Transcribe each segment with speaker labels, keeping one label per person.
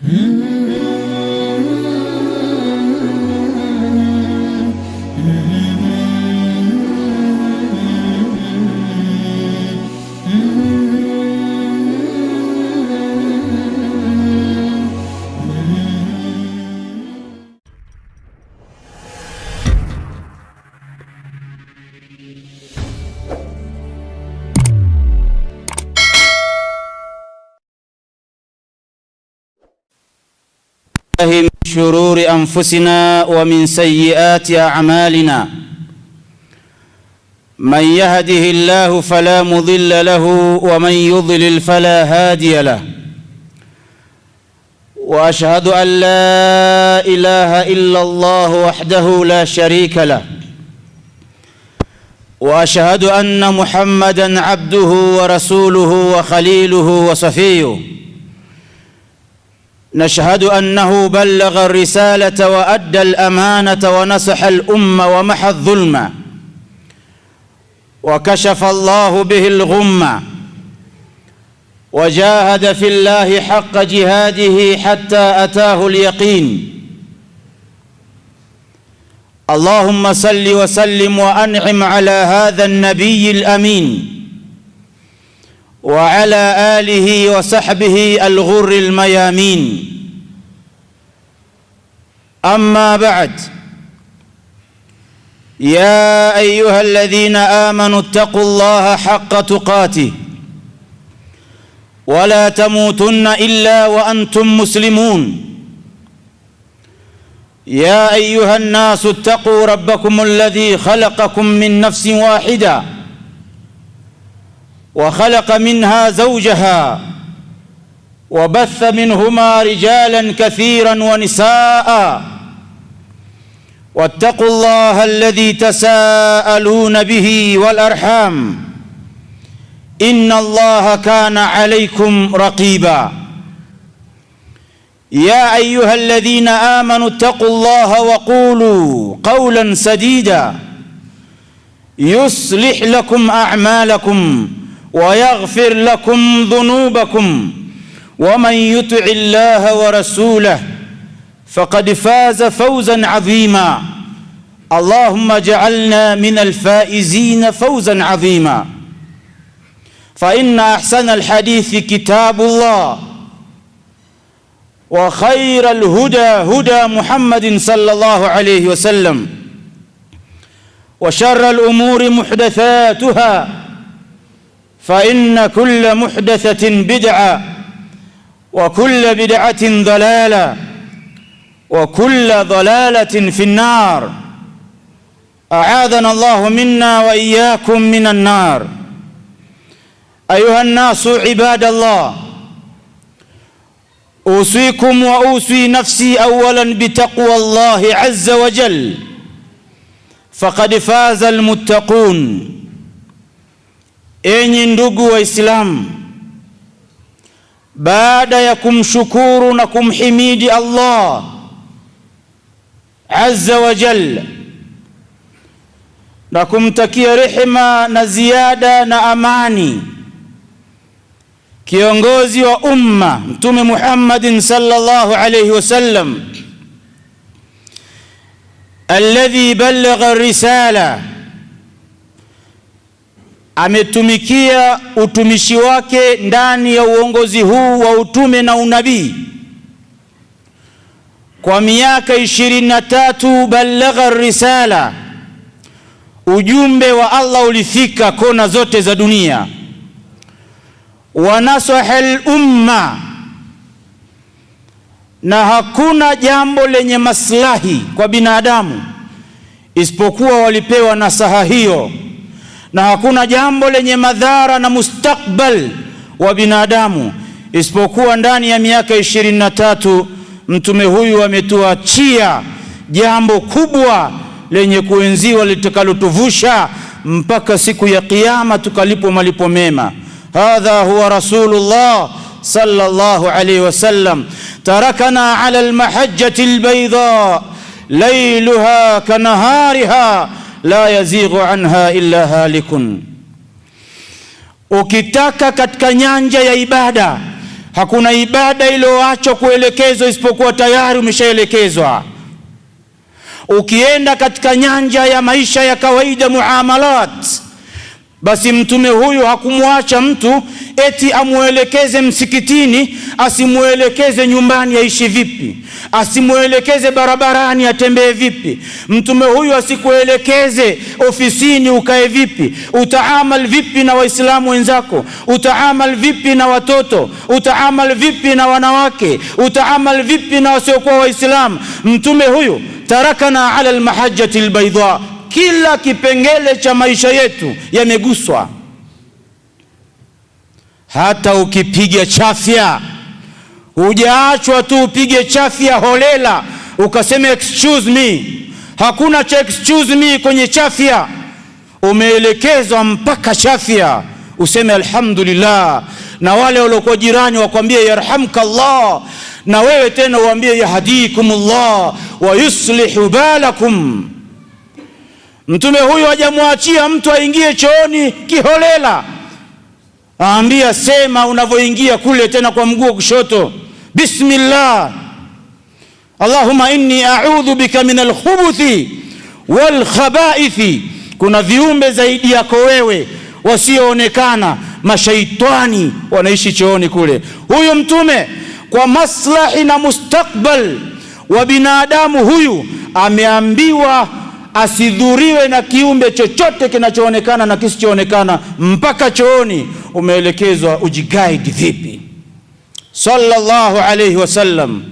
Speaker 1: من شرور أنفسنا ومن سيئات أعمالنا. من يهده الله فلا مضل له ومن يضلل فلا هادي له. وأشهد أن لا إله إلا الله وحده لا شريك له. وأشهد أن محمدًا عبده ورسوله وخليله وصفيه. نشهد أنه بلغ الرسالة وأدى الأمانة ونصح الأمة ومحى الظلم، وكشف الله به الغمة، وجاهد في الله حق جهاده حتى أتاه اليقين. اللهم صل وسلم وأنعم على هذا النبي الأمين وعلى آله وصحبه الغر الميامين. أما بعد، يا أيها الذين آمنوا اتقوا الله حق تقاته ولا تموتن إلا وأنتم مسلمون. يا أيها الناس اتقوا ربكم الذي خلقكم من نفس واحدة وخلق منها زوجها وبث منهما رجالا كثيرا ونساء. واتقوا الله الذي تساءلون به والأرحام إن الله كان عليكم رقيبا. يا أيها الذين آمنوا اتقوا الله وقولوا قولا سديدا يصلح لكم أعمالكم ويغفر لكم ذنوبكم، ومن يطع الله ورسوله فقد فاز فوزا عظيما. اللهم اجعلنا من الفائزين فوزا عظيما. فإن أحسن الحديث كتاب الله، وخير الهدى هدى محمد صلى الله عليه وسلم، وشر الأمور محدثاتها، فإن كل محدثة بدعة وكل بدعة ضلالة وكل ضلالة في النار. أعاذنا الله منا وإياكم من النار. أيها الناس عباد الله، أوصيكم وأوصي نفسي أولا بتقوى الله عز وجل، فقد فاز المتقون. Enyi ndugu Waislamu, baada ya kumshukuru na kumhimidi Allah azza wa jalla na kumtakia rehema na ziada na amani kiongozi wa umma Mtume Muhammadin sallallahu alayhi wasallam, alladhi ballagha risala, ametumikia utumishi wake ndani ya uongozi huu wa utume na unabii kwa miaka 23. Ballagha risala, ujumbe wa Allah ulifika kona zote za dunia. Wa nasaha al-umma, na hakuna jambo lenye maslahi kwa binadamu isipokuwa walipewa nasaha hiyo, na hakuna jambo lenye madhara na mustakbal wa binadamu isipokuwa ndani ya miaka 23 mtume huyu ametuachia jambo kubwa lenye kuenziwa litakalotuvusha mpaka siku ya kiyama tukalipo malipo mema. Hadha huwa Rasulullah sallallahu alayhi wasallam, tarakana ala almahajjati albayda layluha kanahariha la yazighu anha illa halikun. Ukitaka katika nyanja ya ibada, hakuna ibada iliyoachwa kuelekezwa isipokuwa tayari umeshaelekezwa. Ukienda katika nyanja ya maisha ya kawaida, muamalat, basi mtume huyu hakumwacha mtu eti amuelekeze msikitini, asimuelekeze nyumbani aishi vipi, asimuelekeze barabarani atembee vipi. Mtume huyu asikuelekeze ofisini ukae vipi, utaamal vipi na waislamu wenzako, utaamal vipi na watoto, utaamal vipi na wanawake, utaamal vipi na wasiokuwa waislamu. Mtume huyu tarakana ala almahajjati albayda, kila kipengele cha maisha yetu yameguswa. Hata ukipiga chafya, hujaachwa tu upige chafya holela ukasema excuse me. Hakuna cha excuse me kwenye chafya. Umeelekezwa mpaka chafya useme alhamdulillah, na wale waliokuwa jirani wakwambie yarhamkallah, na wewe tena uambie yahdikumullah wa yuslihu balakum. Mtume huyu hajamwachia mtu aingie chooni kiholela. Aambia sema unavyoingia kule tena kwa mguu kushoto, bismillah, Allahumma inni a'udhu bika min al-khubuthi wal khabaithi. Kuna viumbe zaidi yako wewe wasioonekana, mashaitani wanaishi chooni kule. Huyu mtume kwa maslahi na mustakbal wa binadamu huyu ameambiwa asidhuriwe na kiumbe chochote kinachoonekana na kisichoonekana, mpaka chooni umeelekezwa ujiguide vipi. Sallallahu alayhi wasallam,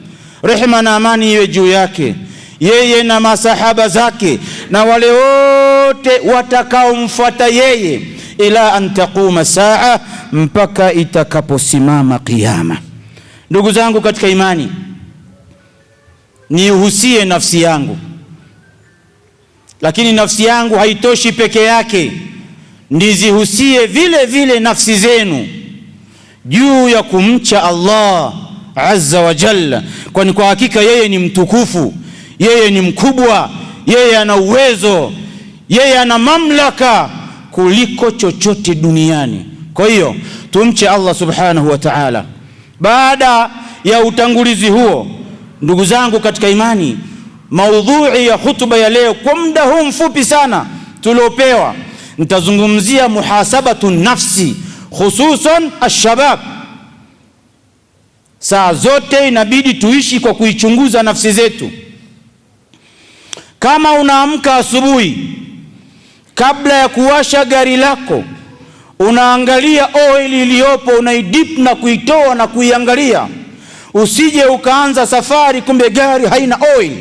Speaker 1: rehema na amani iwe juu yake, yeye na masahaba zake na wale wote watakaomfuata yeye, ila an taquma saa, mpaka itakaposimama kiyama. Ndugu zangu katika imani, niuhusie nafsi yangu, lakini nafsi yangu haitoshi peke yake, ndizihusie vile vile nafsi zenu juu ya kumcha Allah azza wa jalla, kwani kwa hakika yeye ni mtukufu, yeye ni mkubwa, yeye ana uwezo, yeye ana mamlaka kuliko chochote duniani. Kwa hiyo tumche Allah subhanahu wa ta'ala. Baada ya utangulizi huo, ndugu zangu katika imani, maudhui ya hutuba ya leo kwa muda huu mfupi sana tuliopewa, nitazungumzia muhasabatu nafsi, hususan ashabab. Saa zote inabidi tuishi kwa kuichunguza nafsi zetu. Kama unaamka asubuhi, kabla ya kuwasha gari lako, unaangalia oil iliyopo, unaidip na kuitoa na kuiangalia. Usije ukaanza safari kumbe gari haina oil,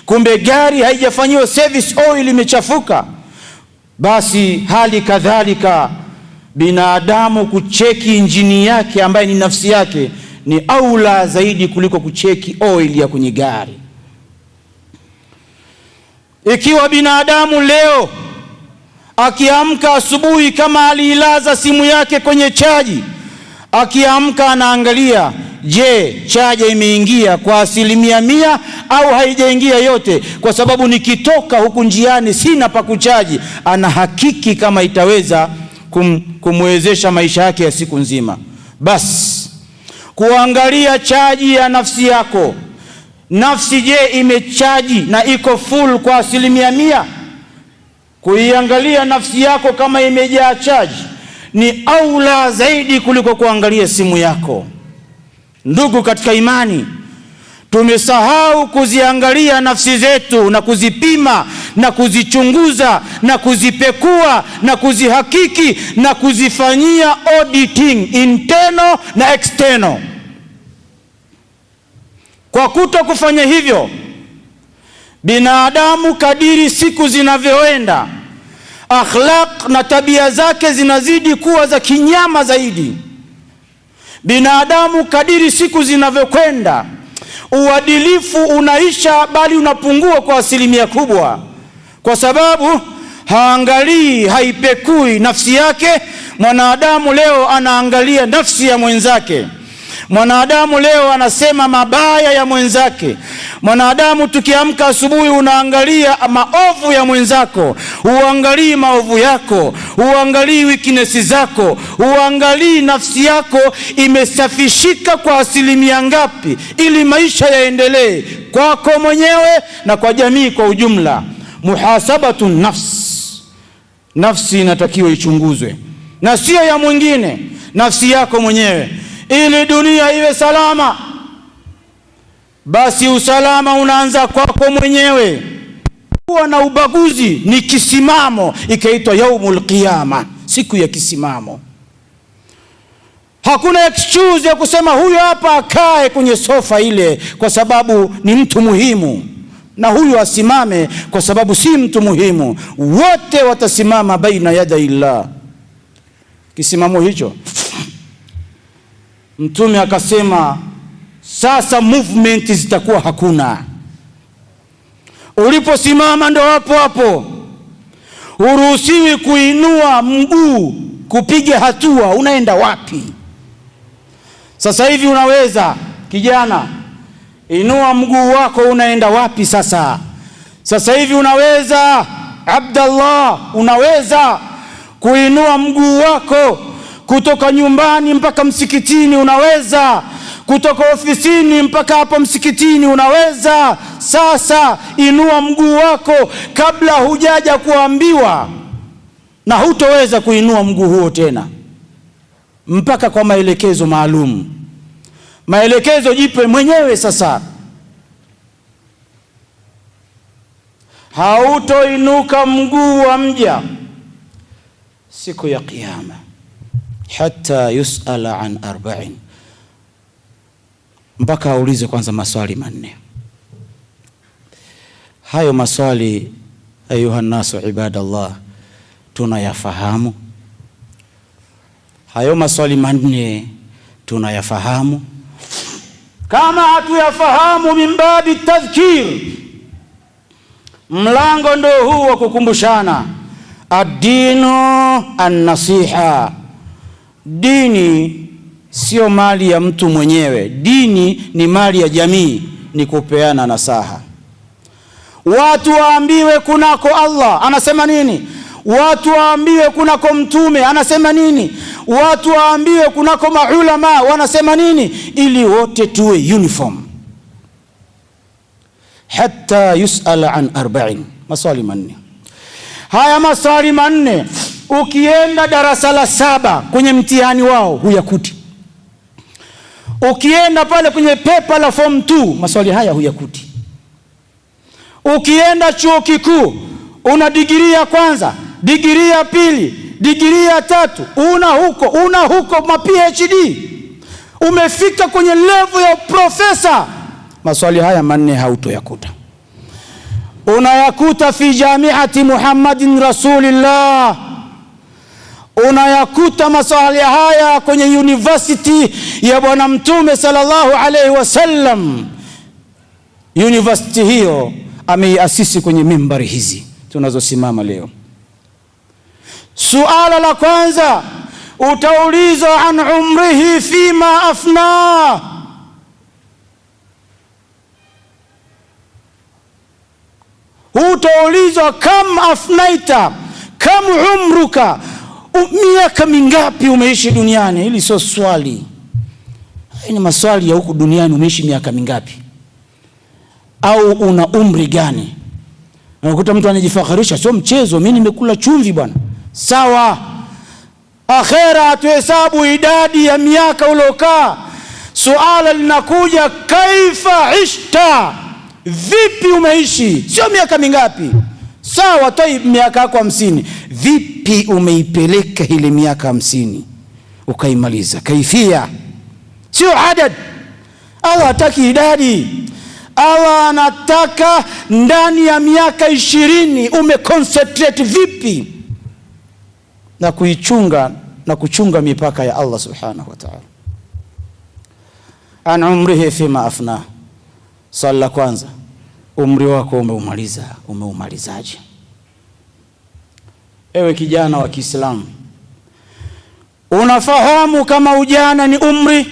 Speaker 1: kumbe gari haijafanyiwa service, oil imechafuka. Basi hali kadhalika binadamu kucheki injini yake ambaye ni nafsi yake ni aula zaidi kuliko kucheki oil ya kwenye gari. Ikiwa binadamu leo akiamka asubuhi, kama aliilaza simu yake kwenye chaji, akiamka anaangalia, je, chaja imeingia kwa 100% au haijaingia yote, kwa sababu nikitoka huku njiani sina pa kuchaji. Ana hakiki kama itaweza kumwezesha maisha yake ya siku nzima. Basi kuangalia chaji ya nafsi yako, nafsi je imechaji na iko full kwa 100%? Kuiangalia nafsi yako kama imejaa chaji ni aula zaidi kuliko kuangalia simu yako. Ndugu katika imani, tumesahau kuziangalia nafsi zetu na kuzipima na kuzichunguza na kuzipekua na kuzihakiki na kuzifanyia auditing internal na external. Kwa kuto kufanya hivyo, binadamu kadiri siku zinavyoenda, akhlaq na tabia zake zinazidi kuwa za kinyama zaidi. Binadamu kadiri siku zinavyokwenda, uadilifu unaisha bali unapungua kwa 1% kubwa, kwa sababu haangalii, haipekui nafsi yake. Mwanadamu leo anaangalia nafsi ya mwenzake. Mwanadamu leo anasema mabaya ya mwenzake. Mwanadamu tukiamka asubuhi unaangalia maovu ya mwenzako, uangalii maovu yako, uangalii weakness zako, uangalii nafsi yako imesafishika kwa asilimia ngapi ili maisha yaendelee kwako mwenyewe na kwa jamii kwa ujumla. Muhasabatu nafsi inatakiwa ichunguzwe, na sio ya mwingine, nafsi yako mwenyewe, ili dunia iwe salama. Basi usalama unaanza kwako mwenyewe. Kuwa na ubaguzi ni kisimamo, ikaitwa yaumul qiyama, siku ya kisimamo. Hakuna excuse ya kusema huyu hapa akae kwenye sofa ile kwa sababu ni mtu muhimu, na huyu asimame kwa sababu si mtu muhimu. Wote watasimama baina yada illah. Kisimamo hicho Mtume akasema sasa movement zitakuwa hakuna. Uliposimama ndo hapo. Uruhusiwi kuinua mguu kupiga hatua. Unaenda wapi? Sasa hivi unaweza, kijana, inua mguu wako, unaenda wapi sasa? Sasa hivi unaweza, Abdallah, unaweza kuinua mguu wako kutoka nyumbani mpaka msikitini, unaweza kutoka ofisini mpaka hapa msikitini, unaweza. Sasa inua mguu wako kabla hujaja kuambiwa, na hutoweza kuinua mguu huo tena mpaka kwa maelekezo maalum. Maelekezo jipe mwenyewe. Sasa hautoinuka mguu wa mja siku ya kiyama hatta yusala an arba'in, mpaka aulize kwanza maswali manne. Hayo maswali, ayuha nasu ibadallah, tunayafahamu? Hayo maswali manne tunayafahamu? Kama hatuyafahamu, mimbabi tadhkir, mlango ndo huu wa kukumbushana. Ad-dinu an-nasiha. Dini sio mali ya mtu mwenyewe, dini ni mali ya jamii, ni kupeana nasaha. Watu waambiwe kunako Allah anasema nini, watu waambiwe kunako mtume anasema nini, watu waambiwe kunako maulama wanasema nini, ili wote tuwe uniform. Hatta yusala an arba'in, maswali manne. Haya maswali manne ukienda darasa la 7 kwenye mtihani wao huyakuti. Ukienda pale kwenye pepa la form 2 maswali haya huyakuti. Ukienda chuo kikuu una degree ya kwanza, degree ya pili, degree ya 3, una huko ma PhD, umefika kwenye level ya profesa, maswali haya manne hautoyakuta. Unayakuta fi jamiati Muhammadin Rasulillah, unayakuta maswali haya kwenye university ya bwana mtume sallallahu alaihi wasallam. University hiyo ameiasisi kwenye mimbari hizi tunazosimama leo. Suala la kwanza utaulizwa an umrihi fima afna. Utaulizwa kam afnaita, kam umruka, miaka mingapi umeishi duniani. Hili sio swali, ni maswali ya huku duniani. Umeishi miaka mingapi au una umri gani? Unakuta mtu anajifakharisha, sio mchezo, mimi nimekula chumvi bwana. Sawa, akhera tuhesabu idadi ya miaka uliokaa. Suala linakuja kaifa ishta, vipi umeishi, sio miaka mingapi. Sawa, toi miaka yako 50, vipi umeipeleka ile miaka 50 ukaimaliza? Kaifia, sio adad. Allah hataki idadi, Allah anataka ndani ya miaka 20 umeconcentrate vipi na kuichunga na kuchunga mipaka ya Allah subhanahu wa ta'ala. An umrihi fima afna. Swali la kwanza, umri wako umeumalizaje? Ewe kijana wa Kiislamu, unafahamu kama ujana ni umri?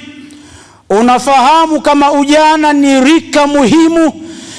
Speaker 1: Unafahamu kama ujana ni rika muhimu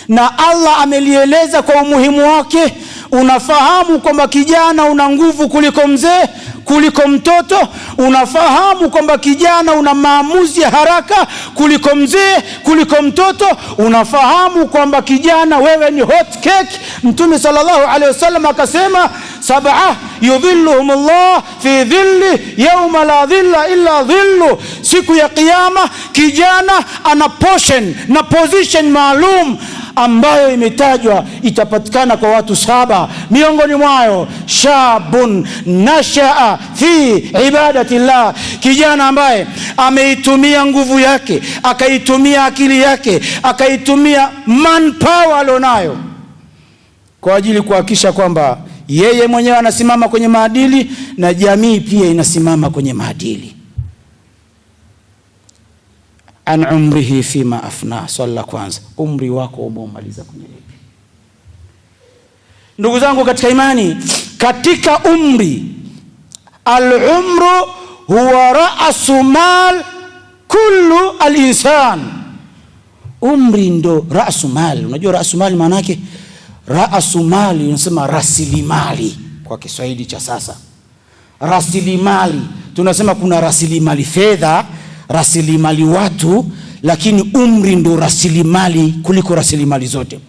Speaker 1: na Allah amelieleza kwa umuhimu wake. Unafahamu kwamba kijana una nguvu kuliko mzee, kuliko mtoto. Unafahamu kwamba kijana una maamuzi ya haraka kuliko mzee, kuliko mtoto. Unafahamu kwamba kijana wewe ni hot cake. Mtume sallallahu alaihi wasallam akasema, 7 yudhilluhumullah fi dhilli yawma la dhilla illa dhillu. Siku ya kiyama kijana ana portion na position maalum ambayo imetajwa itapatikana kwa watu 7. Miongoni mwao shabun nashaa fi ibadatillah, kijana ambaye ameitumia nguvu yake, akaitumia akili yake, akaitumia manpower alionayo kwa ajili kuhakikisha kwamba yeye mwenyewe anasimama kwenye maadili na jamii pia inasimama kwenye maadili. An umrihi fima afna. Swali la kwanza, umri wako umeumaliza kwenye lipi? Ndugu zangu katika imani, katika umri, al-umru huwa ra'su mal kullu al-insan. Umri ndo ra'su mal. Unajua ra'su mal maana yake? Ra'su mal unasema rasilimali kwa Kiswahili cha sasa. Rasilimali, tunasema kuna rasilimali fedha, rasilimali watu, lakini umri ndo rasilimali kuliko rasilimali zote.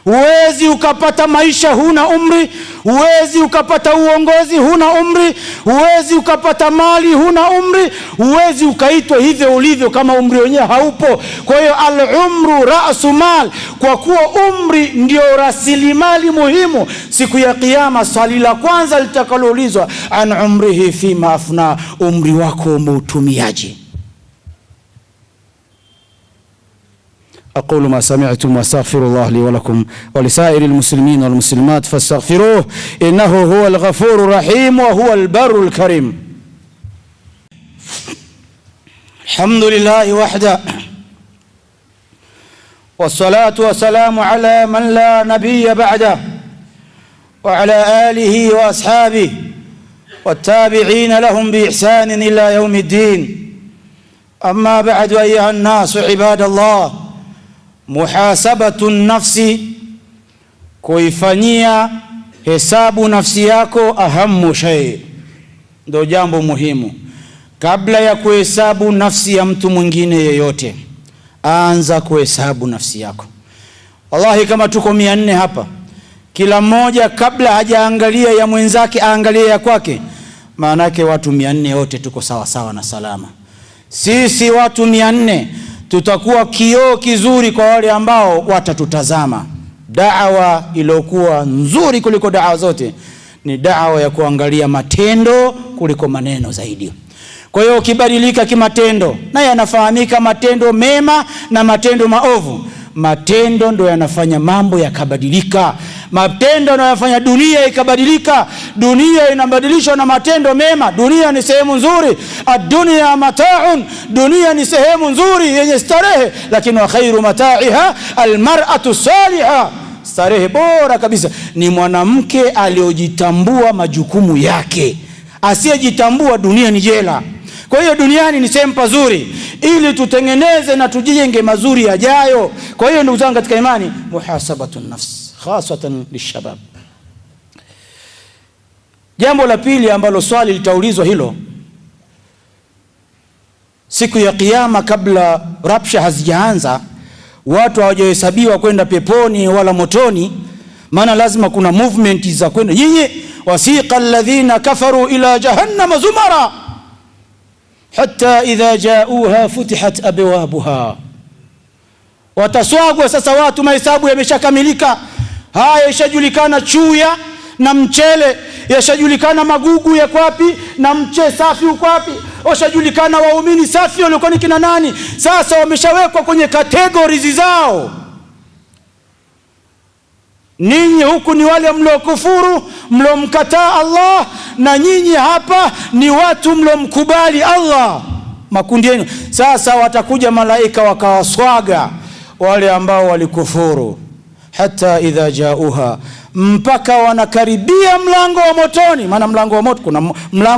Speaker 1: Huwezi ukapata maisha huna umri, huwezi ukapata uongozi huna umri, huwezi ukapata mali huna umri, huwezi ukaitwa hivyo ulivyo kama umri wenyewe haupo. Kwa hiyo al-umru ra'su mal, kwa kuwa umri ndio rasilimali muhimu. Siku ya kiyama swali la kwanza litakaloulizwa, an umrihi fima afna, umri wako umeutumiaje? أقول ما سمعتم واستغفر الله لي ولكم ولسائر المسلمين والمسلمات فاستغفروه إنه هو الغفور الرحيم وهو البر الكريم. الحمد لله وحده والصلاة والسلام على من لا نبي بعده وعلى آله وأصحابه والتابعين لهم بإحسان إلى يوم الدين. أما بعد، أيها الناس عباد الله، muhasabatu nafsi, kuifanyia hesabu nafsi yako, ahamu shay, ndo jambo muhimu. Kabla ya kuhesabu nafsi ya mtu mwingine yeyote, anza kuhesabu nafsi yako. Wallahi kama tuko 400 hapa, kila mmoja kabla hajaangalia ya mwenzake aangalie ya kwake, maana yake watu 400 wote tuko sawa sawa na salama. Sisi watu 400 tutakuwa kioo kizuri kwa wale ambao watatutazama. Da'wa iliyokuwa nzuri kuliko da'wa zote ni da'wa ya kuangalia matendo kuliko maneno zaidi. Kwa hiyo ukibadilika kimatendo, na yanafahamika matendo mema na matendo maovu, matendo ndo yanafanya mambo yakabadilika. Matendo ndo yanafanya dunia ikabadilika. Dunia inabadilishwa na matendo mema. Dunia ni sehemu nzuri, ad-dunya mata'un, dunia ni sehemu nzuri yenye starehe, lakini wa khairu mata'iha al-mar'atu salihah, starehe bora kabisa ni mwanamke aliyojitambua majukumu yake. Asiyejitambua, dunia ni jela. Kwa hiyo duniani ni sehemu pazuri ili tutengeneze na tujenge mazuri yajayo. Kwa hiyo ndugu zangu katika imani, muhasabatu nafs khasatan lishabab. Jambo la pili ambalo swali litaulizwa hilo siku ya kiyama, kabla rapsha hazijaanza, watu hawajahesabiwa kwenda peponi wala motoni, maana lazima kuna movement za kwenda. Nyinyi wasiqa alladhina kafaru ila jahannam zumara hatta idha jauha futihat abwabuha. Wataswagwa sasa watu, mahesabu yameshakamilika. Haya ishajulikana chuya na mchele, yashajulikana magugu yako wapi na mche safi uko wapi, washajulikana waumini safi walikuwa ni kina nani. Sasa wameshawekwa kwenye categories zao. Ninyi huku ni wale mliokufuru, mlomkataa Allah, na nyinyi hapa ni watu mlomkubali Allah, makundi yenu. Sasa watakuja malaika wakawaswaga wale ambao walikufuru, hata idha jauha, mpaka wanakaribia mlango wa motoni. Maana mlango wa moto kuna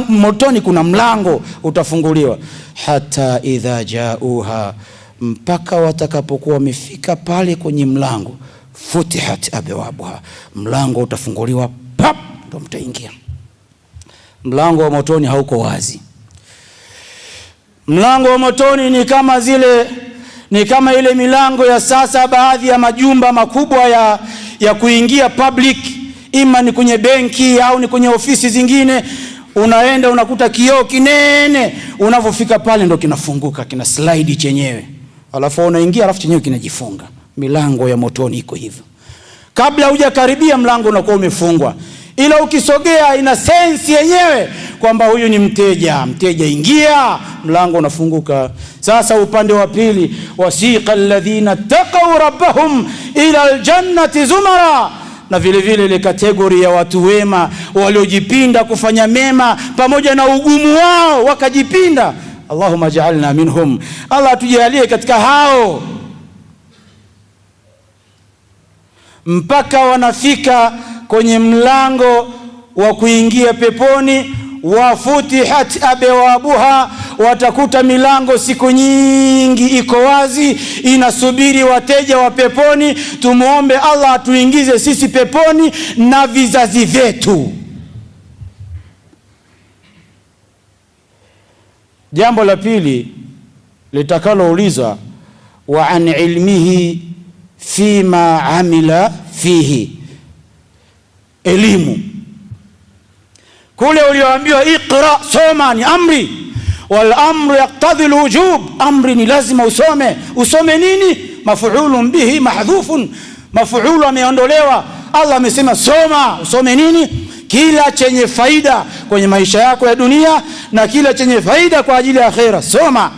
Speaker 1: motoni kuna mlango utafunguliwa. Hata idha jauha, mpaka watakapokuwa wamefika pale kwenye mlango, futihat abwabuha, mlango utafunguliwa, pap, ndo mtaingia. Mlango wa motoni hauko wazi. Mlango wa motoni ni kama ile milango ya sasa baadhi ya majumba makubwa ya kuingia public, ima ni kwenye benki au ni kwenye ofisi zingine. Unaenda unakuta kioo kinene, unavofika pale ndo kinafunguka, kina slide chenyewe, alafu unaingia, alafu chenyewe kinajifunga. Milango ya motoni iko hivyo. Kabla hujakaribia mlango unakuwa umefungwa, ila ukisogea ina sense yenyewe kwamba huyu ni mteja ingia, mlango unafunguka. Sasa upande wa pili, wasiqa alladhina taqaw rabbahum ila aljannati zumara, na vile vile ile kategori ya watu wema waliojipinda kufanya mema pamoja na ugumu wao wakajipinda. Allahumma ja'alna minhum, Allah tujalie katika hao. Mpaka wanafika kwenye mlango wa kuingia peponi, wafutihat abwabuha, watakuta milango siku nyingi iko wazi inasubiri wateja wa peponi. Tumuombe Allah atuingize sisi peponi na vizazi vyetu. Jambo la pili litakaloulizwa, wa an ilmihi fima amila fihi, elimu. Kule ulioambiwa iqra, soma, ni amri. Wal amru yaqtadhi alwujub, amri ni lazima usome. Usome nini? Maf'ulun bihi mahdhufun, maf'ulu ameondolewa. Allah amesema soma. Usome nini? Kila chenye faida kwenye maisha yako ya dunia na kila chenye faida kwa ajili ya akhera, soma.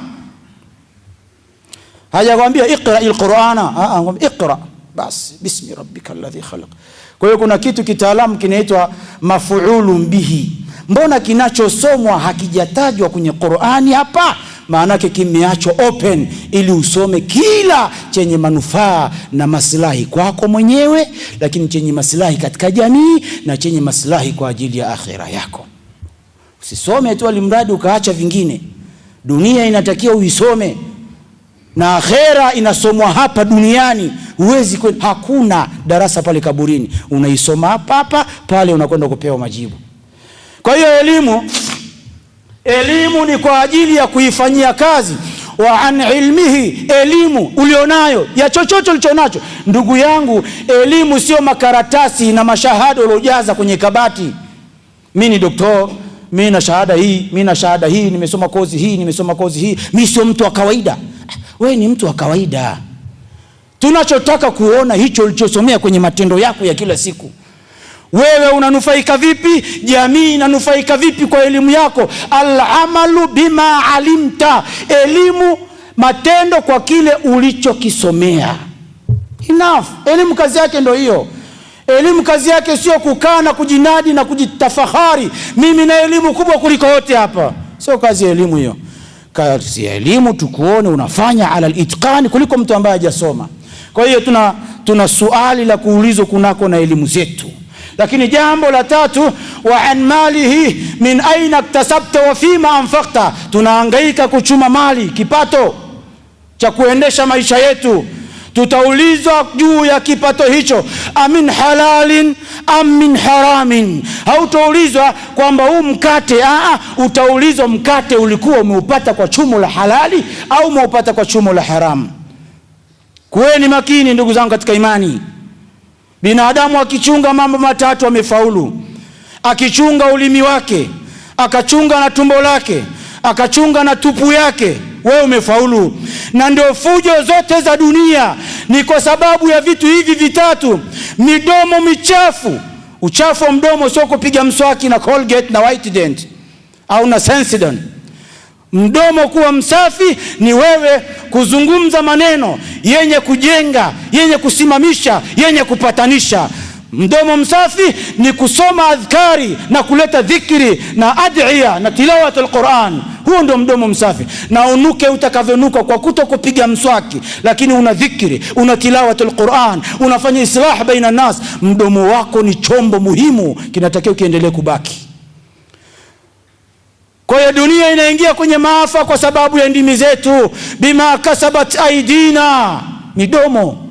Speaker 1: Hajakwambia iqra alqur'ana, iqra basi, bismi rabbikal ladhi khalaq. Kwa hiyo kuna kitu kitaalamu kinaitwa maf'ulun bihi. Mbona kinachosomwa hakijatajwa kwenye Qur'ani hapa? Maana yake kimeachwa open ili usome kila chenye manufaa na maslahi kwako mwenyewe, lakini chenye maslahi katika jamii na chenye maslahi kwa ajili ya akhera yako. Usisome tu alimradi ukaacha vingine. Dunia inatakiwa uisome, na akhera inasomwa hapa duniani. Huwezi kwenda, hakuna darasa pale kaburini, unaisoma hapa pale unakwenda kupewa majibu. Kwa hiyo elimu ni kwa ajili ya kuifanyia kazi. Wa an ilmihi, elimu ulionayo ya chochote ulichonacho. Ndugu yangu, elimu sio makaratasi na mashahada uliojaza kwenye kabati. Mimi ni doktor, mimi na shahada hii, mimi na shahada hii, nimesoma kozi hii, nimesoma kozi hii. Mimi sio mtu wa kawaida. Wewe ni mtu wa kawaida. Tunachotaka kuona hicho ulichosomea kwenye matendo yako ya kila siku. Wewe unanufaika vipi? Jamii inanufaika vipi kwa elimu yako? Al-amalu bima alimta, elimu matendo kwa kile ulichokisomea. Enough. Elimu kazi yake ndio hiyo. Elimu kazi yake sio kukaa na kujinadi na kujitafahari, mimi na elimu kubwa kuliko wote hapa. Sio kazi ya elimu hiyo. Kazi ya elimu tukuone unafanya ala al-itqan kuliko mtu ambaye hajasoma. Kwa hiyo tuna swali la kuulizwa kunako na elimu zetu. Lakini jambo la tatu, wa an malihi min aina iktasabta wa fima anfaqta, tunahangaika kuchuma mali, kipato cha kuendesha maisha yetu. Tutaulizwa juu ya kipato hicho, amin halalin am min haramin. Hautaulizwa kwamba huu mkate, utaulizwa mkate ulikuwa umeupata kwa chumo la halali au umeupata kwa chumo la haramu. Kuweni makini ndugu zangu katika imani. Binadamu akichunga mambo matatu amefaulu. Akichunga ulimi wake, akachunga na tumbo lake, akachunga na tupu yake, wewe umefaulu. Na ndio fujo zote za dunia ni kwa sababu ya vitu hivi vitatu. Midomo michafu. Uchafu wa mdomo sio kupiga mswaki na Colgate na Whitedent au na Sensodyne. Mdomo kuwa msafi ni wewe kuzungumza maneno yenye kujenga, yenye kusimamisha, yenye kupatanisha. Mdomo msafi ni kusoma adhkari na kuleta dhikri na adhiya na tilawatul Qur'an. Huo ndio mdomo msafi. Na unuke utakavyonuka kwa kutokupiga mswaki, lakini una dhikri, una tilawatul Qur'an, unafanya islah baina nas. Mdomo wako ni chombo muhimu, kinatakiwa kiendelee kubaki. Kwa hiyo dunia inaingia kwenye maafa kwa sababu ya ndimi zetu, bima kasabat aidina, midomo.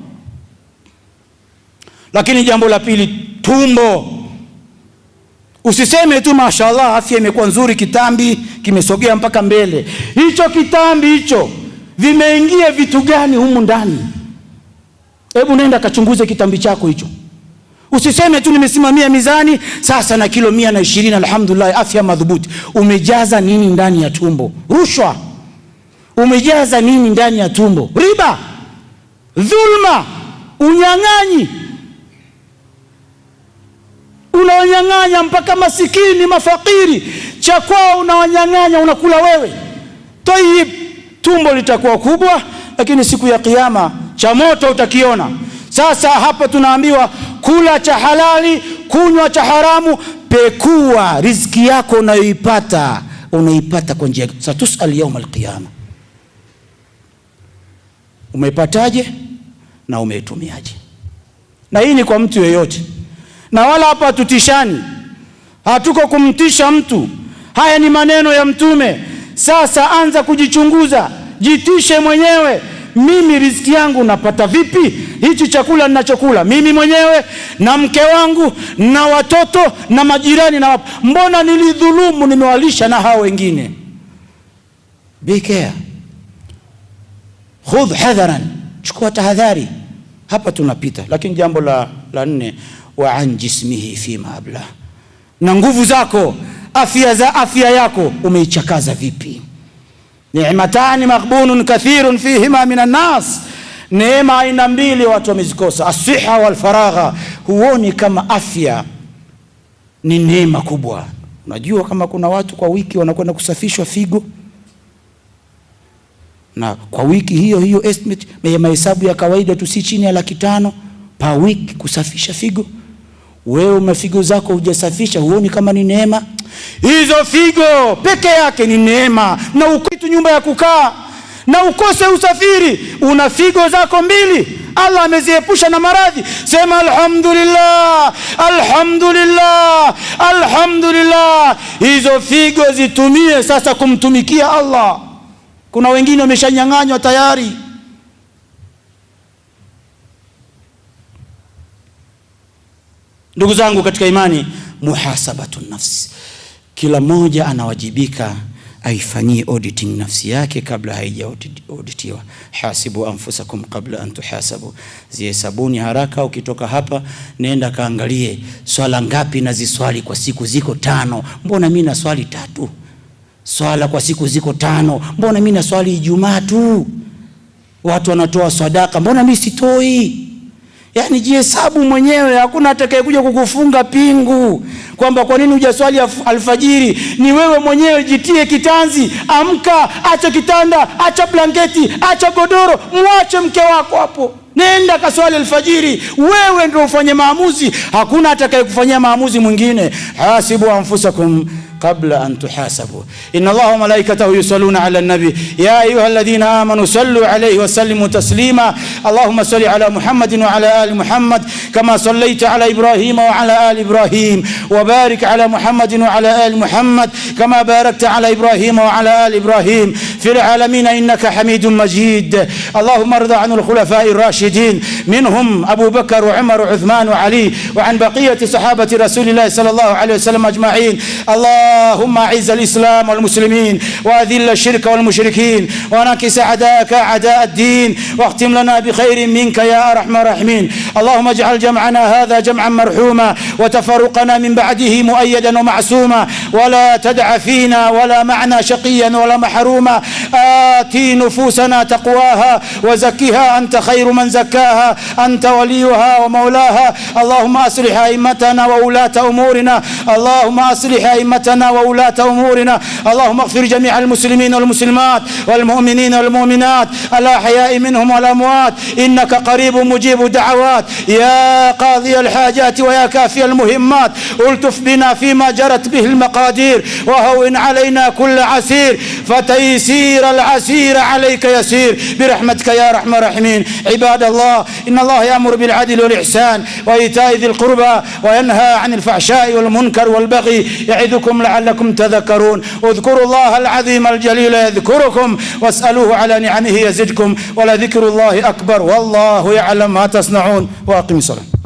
Speaker 1: Lakini jambo la pili, tumbo. Usiseme tu mashaallah afya imekuwa nzuri, kitambi kimesogea mpaka mbele. Hicho kitambi hicho vimeingia vitu gani humu ndani? Hebu nenda kachunguze kitambi chako hicho. Usiseme tu nimesimamia mizani sasa na kilo 120 alhamdulillah afya madhubuti. Umejaza nini ndani ya tumbo? Rushwa. Umejaza nini ndani ya tumbo? Riba, dhulma, unyang'anyi. Unawanyang'anya mpaka masikini, mafakiri, chakula unawanyang'anya, unakula wewe. Tayib, tumbo litakuwa kubwa, lakini siku ya kiyama cha moto utakiona. Sasa hapa tunaambiwa kula cha halali, kunywa cha haramu. Pekua riziki yako unaipata kwa njia. Satusal yawm alqiyama, umeipataje na umeitumiaje? Na hii ni kwa mtu yeyote, na wala hapa tutishani, hatuko kumtisha mtu. Haya ni maneno ya Mtume. Sasa anza kujichunguza, jitishe mwenyewe. Mimi riziki yangu napata vipi? Hichi chakula ninachokula mimi mwenyewe na mke wangu na watoto na majirani na mbona nilidhulumu, nimewalisha na hao wengine? Be care, khudh hadharan, chukua tahadhari. Hapa tunapita. Lakini jambo la 4, wa an jismihi fima abla, na nguvu zako, afya yako umeichakaza vipi? Ni'matani maghbunun kathirun fihima minan nas, neema aina mbili watu wamezikosa, as-siha wal faragha. Huoni kama afya ni neema kubwa? Unajua kama kuna watu kwa wiki wanakwenda kusafishwa figo, na kwa wiki hiyo estimate ya mahesabu ya kawaida tu si chini ya 500,000 per week kusafisha figo. Wewe umefigo zako hujasafisha, huoni kama ni neema? Hizo figo peke yake ni neema. Na ukitu nyumba ya kukaa na ukose usafiri, una figo zako 2, Allah ameziepusha na maradhi. Sema alhamdulillah, alhamdulillah, alhamdulillah. Hizo figo zitumie sasa kumtumikia Allah. Kuna wengine wameshanyang'anywa tayari. Ndugu zangu katika imani, muhasabatu nafsi, kila mmoja anawajibika aifanyie auditing nafsi yake kabla haija auditiwa. Hasibu anfusakum qabla an tuhasabu, zihesabuni haraka. Ukitoka hapa nenda kaangalie swala ngapi naziswali kwa siku. Ziko 5, mbona mimi naswali 3? Swala kwa siku ziko 5, mbona mimi naswali Ijumaa tu? Watu wanatoa sadaka, mbona mimi sitoi? Yani jihesabu mwenyewe, hakuna atakayekuja kukufunga pingu kwamba kwa nini hujaswali alfajiri. Ni wewe mwenyewe, jitie kitanzi, amka, acha kitanda, acha blanketi, acha godoro, muache mke wako hapo, nenda kaswali alfajiri. Wewe ndio ufanye maamuzi, hakuna atakayekufanyia maamuzi mwingine. Hasibu anfusakum qabla an tuhasabu. Inna Allaha wa malaikatahu yusalluna ala an-nabi ya ayyuhalladhina amanu sallu alayhi wa sallimu taslima. Allahumma salli ala Muhammadin wa ala ali Muhammad kama sallaita ala Ibrahim wa ala ali Ibrahim, wa barik ala Muhammadin wa ala ali Muhammad kama barakta ala Ibrahim wa ala ali Ibrahim fil alamin innaka Hamidum Majid. Allahumma arda an al-khulafa'i ar-rashidin minhum Abu Bakr wa Umar wa Uthman wa Ali wa an baqiyati sahabati Rasulillah sallallahu alayhi wa sallam ajma'in. اللهم اعز الإسلام والمسلمين وأذل الشرك والمشركين ونكس أعداءك أعداء الدين واختم لنا بخير منك يا أرحم الراحمين. اللهم اجعل جمعنا هذا جمعا مرحوما وتفرقنا من بعده مؤيدا ومعصوما، ولا تدع فينا ولا معنا شقيا ولا محروما. آتي نفوسنا تقواها وزكها أنت خير من زكاها، أنت وليها ومولاها. اللهم أصلح أئمتنا وولاة أمورنا، اللهم أصلح أئمتنا وولاة أمورنا. اللهم اغفر جميع المسلمين والمسلمات والمؤمنين والمؤمنات الأحياء منهم والأموات، إنك قريب مجيب الدعوات يا قاضي الحاجات ويا كافي المهمات. الطف بنا فيما جرت به المقادير وهون علينا كل عسير، فتيسير العسير عليك يسير برحمتك يا أرحم الراحمين. عباد الله، إن الله يأمر بالعدل والإحسان وإيتاء ذي القربى وينهى عن الفحشاء والمنكر والبغي، يعظكم لعلكم تذكرون. اذكروا الله العظيم الجليل يذكركم واسألوه على نعمه يزدكم ولذكر الله أكبر والله يعلم ما تصنعون. وأقم الصلاة.